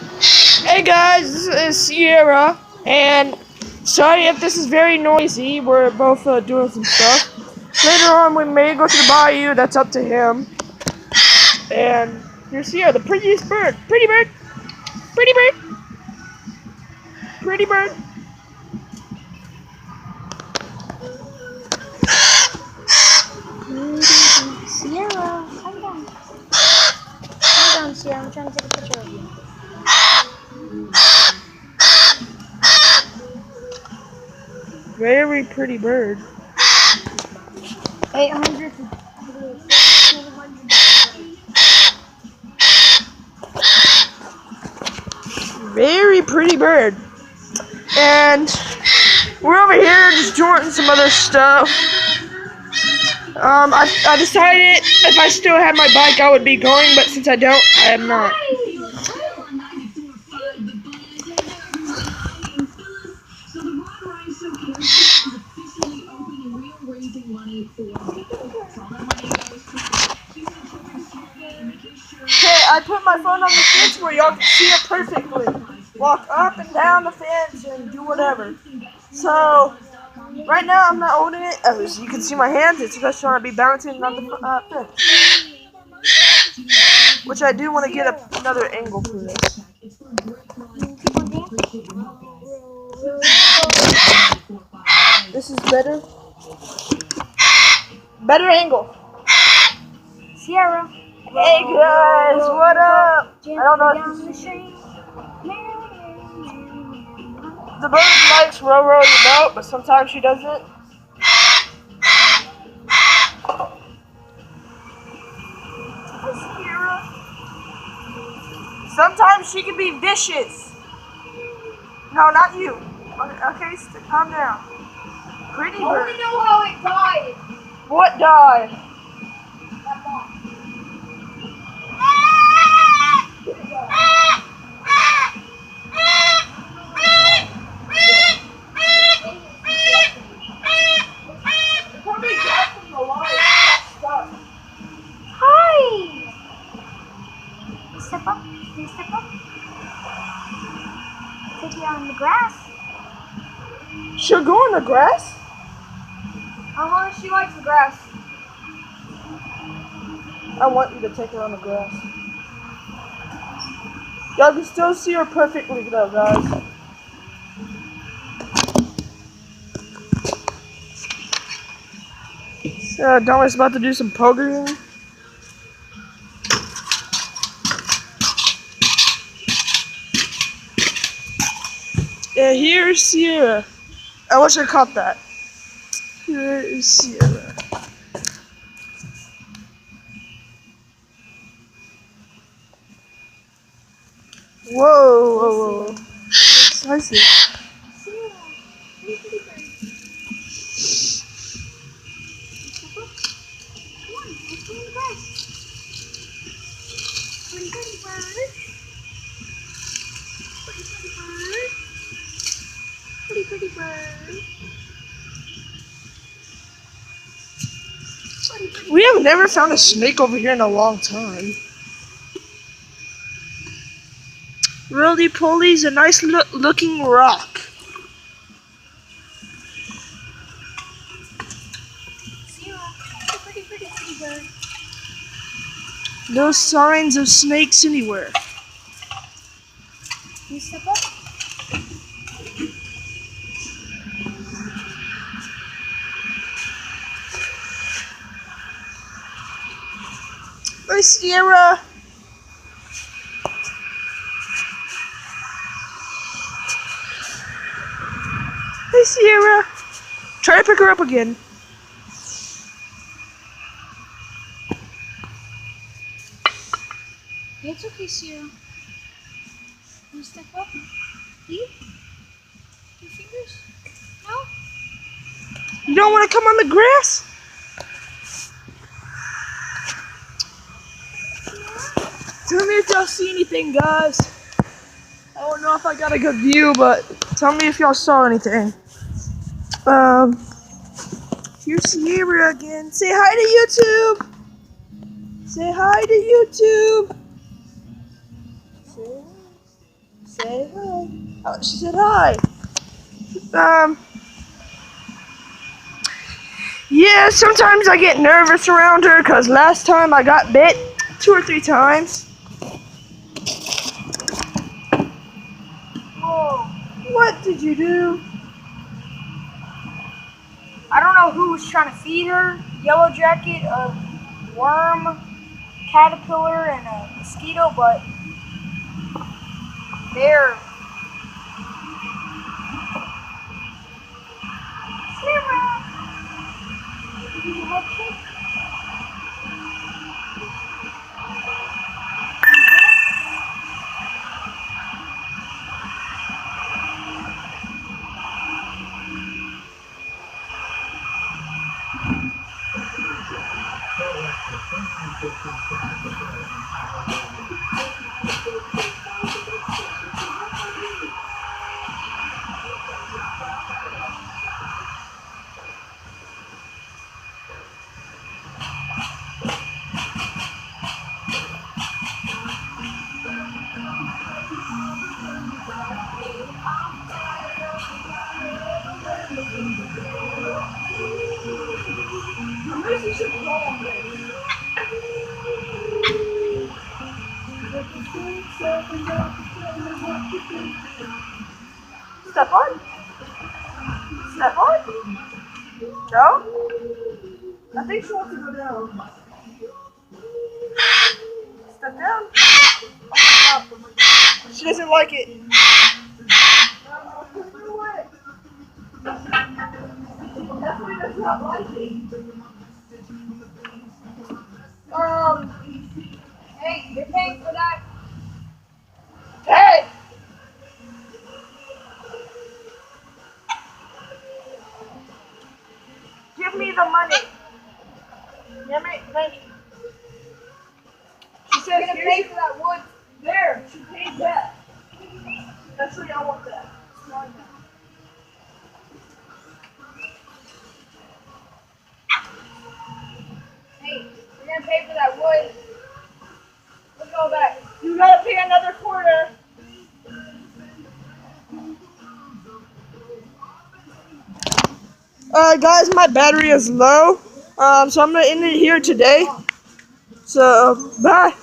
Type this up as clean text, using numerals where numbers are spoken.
Hey guys, this is Sierra, and sorry if this is very noisy. We're both doing some stuff. Later on, we may go to the bayou. That's up to him. And here's Sierra, the prettiest bird. Pretty bird. Pretty bird. Pretty bird. Sierra, calm down. Calm down, Sierra. I'm trying to take a picture of you. Very pretty bird. 800. Very pretty bird. And we're over here just doing some other stuff. I decided if I still had my bike, I would be going, but since I don't, I am not. Okay, I put my phone on the fence where y'all can see it perfectly. Walk up and down the fence and do whatever. So, right now I'm not holding it. As you can see my hands, it's just trying to be bouncing on the fence. Which I do want to get another angle for this. This is better. Better angle. Sierra. Hey guys, what up? I don't know. The bird likes row your boat, but sometimes she doesn't. Sometimes she can be vicious. No, not you. Okay, calm down. Pretty bird. I want to know how it died. What died? That bomb. Hi. Step up. Can you step up? Take you on the grass. She'll go in the grass? How long she likes the grass? I want you to take her on the grass. Y'all can still see her perfectly though, guys. So, Donna's about to do some pogoing. Yeah, here's Sierra. I wish I caught that. Here is Sierra. Whoa. I see. Pretty bird. We have never found a snake over here in a long time. Roly-poly's a nice looking rock. Pretty bird. No signs of snakes anywhere. Can you step up? Hi, Sierra. Hi, Sierra. Try to pick her up again. It's okay, Sierra. Can you step up? You? Your fingers? No? You don't want to come on the grass? Tell me if y'all see anything, guys. I don't know if I got a good view, but tell me if y'all saw anything. Here's Sierra again. Say hi to YouTube. Say hi to YouTube. Say hi. Say hi. Oh, she said hi. Yeah, sometimes I get nervous around her because last time I got bit 2 or 3 times. Whoa. What did you do? I don't know who was trying to feed her. Yellow jacket, a worm, caterpillar, and a mosquito, but they're Sarah. Step on? Step on? No? I think she wants to go down. Step down? She doesn't like it. Definitely does not like it. Hey, you're paying for that. Hey! Give me the money. Give me money. She You're says, gonna "Here's pay your-" for that wood. There, she paid that. Actually, I want that. Hey, you're gonna pay for that wood. Look at all that. You gotta pay another quarter. Guys, my battery is low. So I'm gonna end it here today. So, bye.